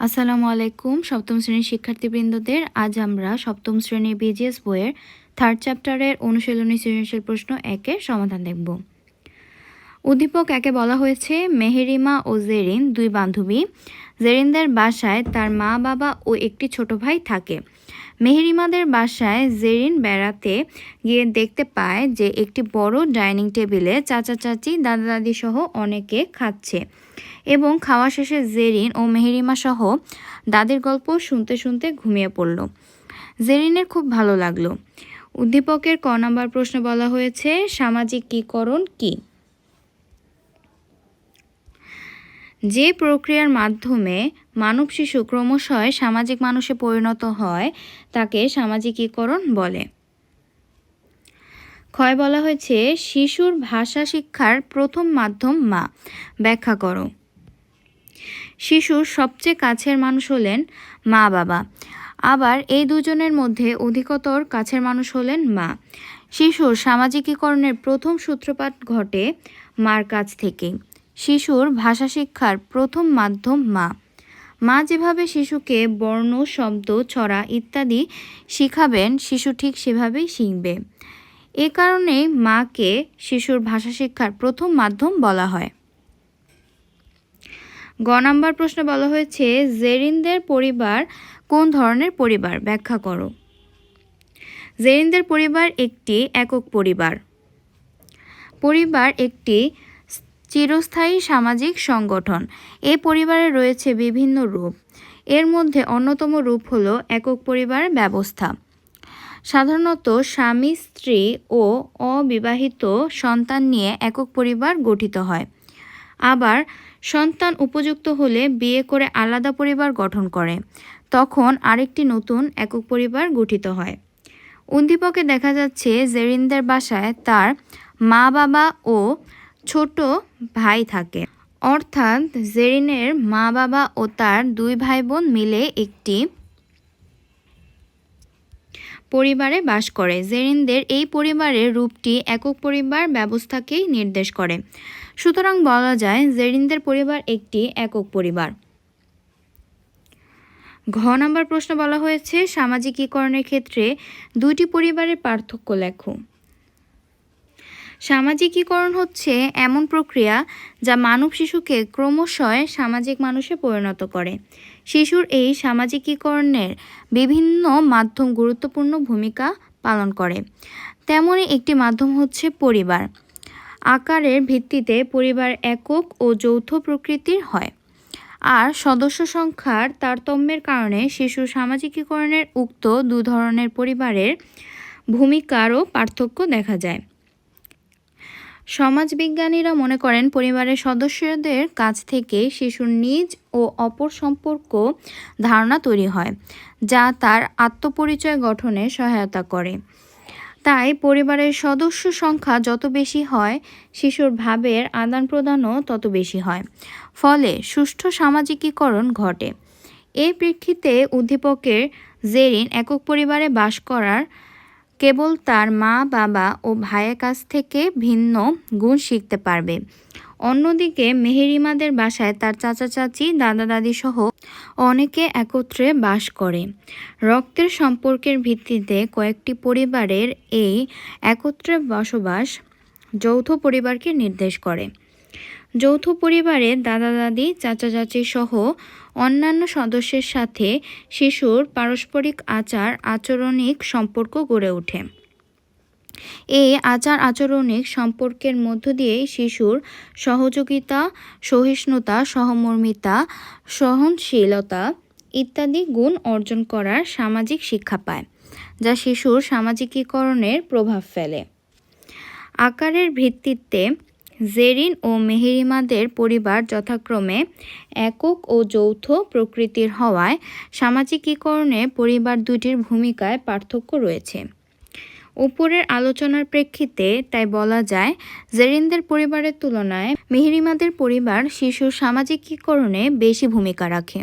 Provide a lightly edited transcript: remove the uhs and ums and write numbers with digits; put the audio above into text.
আসসালামু আলাইকুম সপ্তম শ্রেণীর শিক্ষার্থীবৃন্দদের। আজ আমরা সপ্তম শ্রেণীর বিজিএস বইয়ের থার্ড চ্যাপ্টারের অনুশীলনী সৃজনশীল প্রশ্ন 1-এর সমাধান দেখব। উদ্দীপক 1-এ বলা হয়েছে, মেহেরিমা ও জেরিন দুই বান্ধবী। জেরিনদের বাসায় তার মা বাবা ও একটি ছোট ভাই থাকে। মেহেরিমাদের বাসায় জেরিন বেড়াতে গিয়ে দেখতে পায় যে একটি বড় ডাইনিং টেবিলে চাচা চাচি দাদা দাদি সহ অনেকে খাচ্ছে এবং খাওয়া শেষে জেরিন ও মেহেরিমা সহ দাদির গল্প শুনতে শুনতে ঘুমিয়ে পড়ল। জেরিনের খুব ভালো লাগলো। উদ্দীপকের ক নম্বর প্রশ্নে বলা হয়েছে, সামাজিকীকরণ কি? যে প্রক্রিয়ার মাধ্যমে মানব শিশু ক্রমশই সামাজিক মানুষে পরিণত হয় তাকে সামাজিকীকরণ বলে। ক্ষয় বলা হয়েছে, শিশুর ভাষা শিক্ষার প্রথম মাধ্যম মা। ব্যাখ্যা করো। শিশুর সবচেয়ে কাছের মানুষ হলেন মা বাবা, আবার এই দুজনের মধ্যে অধিকতর কাছের মানুষ হলেন মা। শিশুর সামাজিকীকরণের প্রথম সূত্রপাত ঘটে মার কাছ থেকে। শিশুর ভাষা শিক্ষার প্রথম মাধ্যম মা। মা যেভাবে শিশুকে বর্ণ, শব্দ, ছড়া ইত্যাদি শিখাবেন, শিশু ঠিক সেভাবেই শিখবে। এ কারণেই মাকে শিশুর ভাষা শিক্ষার প্রথম মাধ্যম বলা হয়। গ নম্বর প্রশ্নে বলা হয়েছে, জেরিনদের পরিবার কোন ধরনের পরিবার? ব্যাখ্যা করো। জেরিনদের পরিবার একটি একক পরিবার। পরিবার একটি চিরস্থায়ী সামাজিক সংগঠন। এই পরিবারে রয়েছে বিভিন্ন রূপ। এর মধ্যে অন্যতম রূপ হল একক পরিবার ব্যবস্থা। সাধারণত স্বামী, স্ত্রী ও অবিবাহিত সন্তান নিয়ে একক পরিবার গঠিত হয়। আবার সন্তান উপযুক্ত হলে বিয়ে করে আলাদা পরিবার গঠন করে, তখন আরেকটি নতুন একক পরিবার গঠিত হয়। উদ্দীপকে দেখা যাচ্ছে জেরিনদের বাসায় তার মা বাবা ও ছোট ভাই থাকে, অর্থাৎ জেরিনের মা বাবা ও তার দুই ভাই বোন মিলে একটি পরিবারে বাস করে। জেরিনদের এই পরিবারের রূপটি একক পরিবার ব্যবস্থাকেই নির্দেশ করে। সুতরাং বলা যায় জেরিনদের পরিবার একটি একক পরিবার। ঘ নম্বর প্রশ্ন বলা হয়েছে, সামাজিকীকরণের ক্ষেত্রে দুইটি পরিবারের পার্থক্য লেখো। সামাজিকীকরণ হচ্ছে এমন প্রক্রিয়া যা মানব শিশুকে ক্রমশই সামাজিক মানুষে পরিণত করে। শিশুর এই সামাজিকীকরণের বিভিন্ন মাধ্যম গুরুত্বপূর্ণ ভূমিকা পালন করে। তেমনই একটি মাধ্যম হচ্ছে পরিবার। আকারের ভিত্তিতে পরিবার একক ও যৌথ প্রকৃতির হয়, আর সদস্য সংখ্যার তারতম্যের কারণে শিশুর সামাজিকীকরণের উক্ত দুই ধরনের পরিবারের ভূমিকারও পার্থক্য দেখা যায়। সমাজবিজ্ঞানীরা মনে করেন পরিবারের সদস্যদের কাছ থেকে শিশুর নিজ ও অপর সম্পর্ক ধারণা তৈরি হয়, যা তার আত্মপরিচয় গঠনে সহায়তা করে। তাই পরিবারের সদস্য সংখ্যা যত বেশি হয়, শিশুর ভাবের আদান প্রদানও তত বেশি হয়, ফলে সুষ্ঠু সামাজিকীকরণ ঘটে। এই প্রেক্ষিতে উদ্দীপকের জেরিন একক পরিবারে বাস করার কেবল তার মা বাবা ও ভাইয়ের কাছ থেকে ভিন্ন গুণ শিখতে পারবে। অন্যদিকে মেহেরিমাদের বাসায় তার চাচা চাচি দাদা দাদি সহ অনেকে একত্রে বাস করে। রক্তের সম্পর্কের ভিত্তিতে কয়েকটি পরিবারের এই একত্রে বসবাস যৌথ পরিবারকে নির্দেশ করে। যৌথ পরিবারে দাদা দাদি, চাচা চাচি সহ অন্যান্য সদস্যের সাথে শিশুর পারস্পরিক আচার আচরণিক সম্পর্ক গড়ে ওঠে। এই আচার আচরণিক সম্পর্কের মধ্য দিয়েই শিশুর সহযোগিতা, সহিষ্ণুতা, সহমর্মিতা, সহনশীলতা ইত্যাদি গুণ অর্জন করার সামাজিক শিক্ষা পায়, যা শিশুর সামাজিকীকরণের প্রভাব ফেলে। আকারের ভিত্তিতে জেরিন ও মেহেরিমাদের পরিবার যথাক্রমে একক ও যৌথ প্রকৃতির হওয়ায় সামাজিকীকরণে পরিবার দুটির ভূমিকায় পার্থক্য রয়েছে। উপরের আলোচনার প্রেক্ষিতে তাই বলা যায় জেরিনদের পরিবারের তুলনায় মেহেরিমাদের পরিবার শিশুর সামাজিকীকরণে বেশি ভূমিকা রাখে।